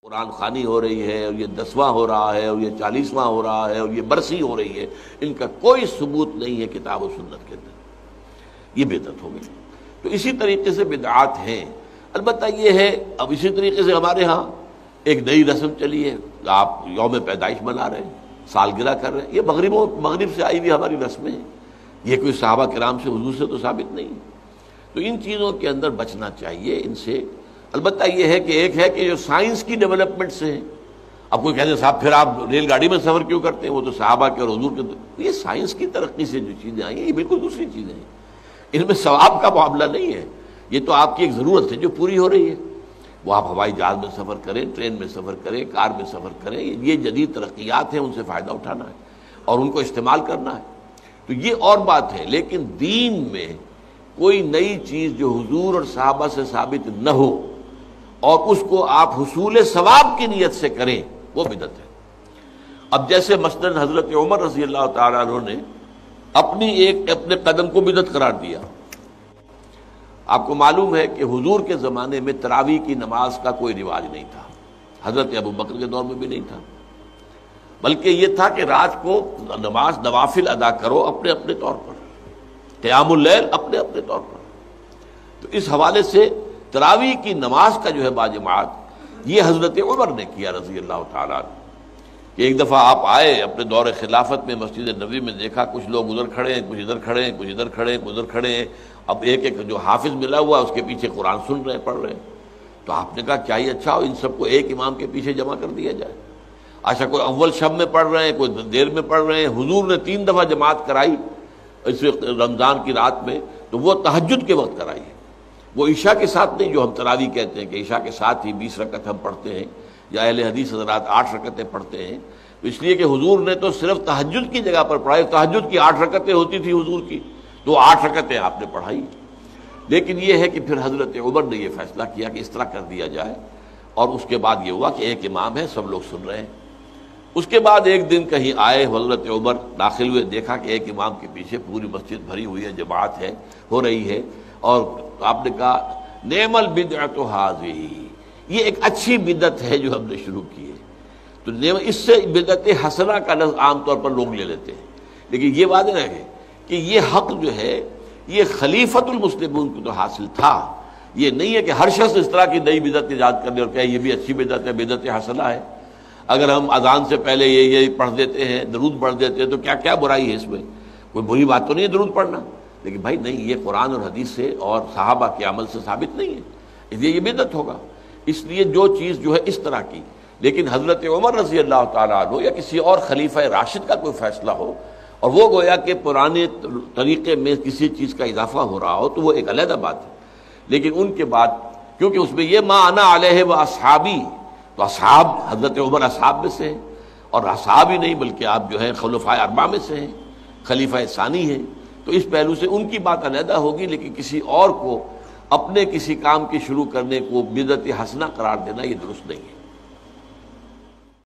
قرآن خوانی ہو رہی ہے اور یہ 10واں ہو رہا ہے اور یہ 40واں ہو رہا ہے اور یہ برسی ہو رہی ہے، ان کا کوئی ثبوت نہیں ہے کتاب و سنت کے اندر، یہ بدعت ہو گئی۔ تو اسی طریقے سے بدعات ہیں۔ البتہ یہ ہے اب اسی طریقے سے ہمارے ہاں ایک نئی رسم چلی ہے، آپ یوم پیدائش منا رہے ہیں، سالگرہ کر رہے ہیں، یہ مغرب سے آئی ہوئی ہماری رسمیں ہیں، یہ کوئی صحابہ کرام سے حضور سے تو ثابت نہیں ہے۔ تو ان چیزوں کے اندر بچنا چاہیے ان سے۔ البتہ یہ ہے کہ ایک ہے کہ جو سائنس کی ڈیولپمنٹ سے ہے، اب کوئی کہتے ہیں صاحب پھر آپ ریل گاڑی میں سفر کیوں کرتے ہیں، وہ تو صحابہ کے اور حضور کے، یہ سائنس کی ترقی سے جو چیزیں آئی ہیں یہ بالکل دوسری چیزیں ہیں، ان میں ثواب کا معاملہ نہیں ہے، یہ تو آپ کی ایک ضرورت ہے جو پوری ہو رہی ہے۔ وہ آپ ہوائی جہاز میں سفر کریں، ٹرین میں سفر کریں، کار میں سفر کریں، یہ جدید ترقیات ہیں، ان سے فائدہ اٹھانا ہے اور ان کو استعمال کرنا ہے، تو یہ اور بات ہے۔ لیکن دین میں کوئی نئی چیز جو حضور اور صحابہ سے ثابت نہ ہو اور اس کو آپ حصول ثواب کی نیت سے کریں، وہ بدعت ہے۔ اب جیسے مثلاً حضرت عمر رضی اللہ تعالیٰ عنہ نے اپنے قدم کو بدعت قرار دیا۔ آپ کو معلوم ہے کہ حضور کے زمانے میں تراویح کی نماز کا کوئی رواج نہیں تھا، حضرت ابو بکر کے دور میں بھی نہیں تھا، بلکہ یہ تھا کہ رات کو نماز نوافل ادا کرو اپنے اپنے طور پر، قیام اللیل اپنے اپنے طور پر۔ تو اس حوالے سے تراویح کی نماز کا جو ہے باجماعت یہ حضرت عمر نے کیا رضی اللہ تعالیٰ عنہ، کہ ایک دفعہ آپ آئے اپنے دور خلافت میں، مسجد نبوی میں دیکھا کچھ لوگ ادھر کھڑے ہیں، کچھ ادھر کھڑے ہیں، کچھ ادھر کھڑے ہیں، کچھ ادھر کھڑے ہیں، اب ایک ایک جو حافظ ملا ہوا اس کے پیچھے قرآن سن رہے ہیں، پڑھ رہے ہیں۔ تو آپ نے کہا کیا یہ اچھا ہو ان سب کو ایک امام کے پیچھے جمع کر دیا جائے؟ اچھا کوئی اول شب میں پڑھ رہے ہیں، کوئی دیر میں پڑھ رہے ہیں، حضور نے 3 دفعہ جماعت کرائی اس رمضان کی رات میں، تو وہ تہجد کے وقت کرائی ہے، وہ عشاء کے ساتھ نہیں، جو ہم تراویح کہتے ہیں کہ عشاء کے ساتھ ہی 20 رکعت ہم پڑھتے ہیں، یا اہل حدیث حضرات 8 رکعتیں پڑھتے ہیں، تو اس لیے کہ حضور نے تو صرف تہجد کی جگہ پر پڑھائی، تہجد کی 8 رکعتیں ہوتی تھی حضور کی، تو 8 رکعتیں آپ نے پڑھائی۔ لیکن یہ ہے کہ پھر حضرت عمر نے یہ فیصلہ کیا کہ اس طرح کر دیا جائے، اور اس کے بعد یہ ہوا کہ ایک امام ہے، سب لوگ سن رہے ہیں۔ اس کے بعد ایک دن کہیں آئے حضرت عمر، داخل ہوئے، دیکھا کہ ایک امام کے پیچھے پوری مسجد بھری ہوئی ہے، جماعت ہے، ہو رہی ہے، اور آپ نے کہا نعم البدعۃ ھذہ، یہ ایک اچھی بدعت ہے جو ہم نے شروع کی ہے۔ تو اس سے بدعت حسنہ کا لفظ عام طور پر لوگ لے لیتے ہیں، لیکن یہ واضح رہے کہ یہ حق جو ہے یہ خلیفۃ المسلمین کو تو حاصل تھا، یہ نہیں ہے کہ ہر شخص اس طرح کی نئی بدعت ایجاد کر لے اور کہے یہ بھی اچھی بدعت ہے، بدعت حسنہ ہے۔ اگر ہم اذان سے پہلے یہ پڑھ دیتے ہیں، درود پڑھ دیتے ہیں، تو کیا برائی ہے اس میں؟ کوئی بری بات تو نہیں ہے درود پڑھنا، لیکن بھائی نہیں، یہ قرآن اور حدیث سے اور صحابہ کے عمل سے ثابت نہیں ہے، اس لیے یہ بدعت ہوگا۔ اس لیے جو چیز جو ہے اس طرح کی، لیکن حضرت عمر رضی اللہ تعالیٰ عنہ یا کسی اور خلیفہ راشد کا کوئی فیصلہ ہو اور وہ گویا کہ پرانے طریقے میں کسی چیز کا اضافہ ہو رہا ہو، تو وہ ایک علیحدہ بات ہے۔ لیکن ان کے بعد کیونکہ اس میں یہ ما انا علیہ و اصحابی، تو اصحاب حضرت عمر اصحاب میں سے ہیں، اور اصحاب ہی نہیں بلکہ آپ جو ہیں خلفائے اربعہ میں سے ہیں، خلیفہ ثانی ہیں، تو اس پہلو سے ان کی بات علیحدہ ہوگی، لیکن کسی اور کو اپنے کسی کام کی شروع کرنے کو بدعت حسنہ قرار دینا یہ درست نہیں ہے۔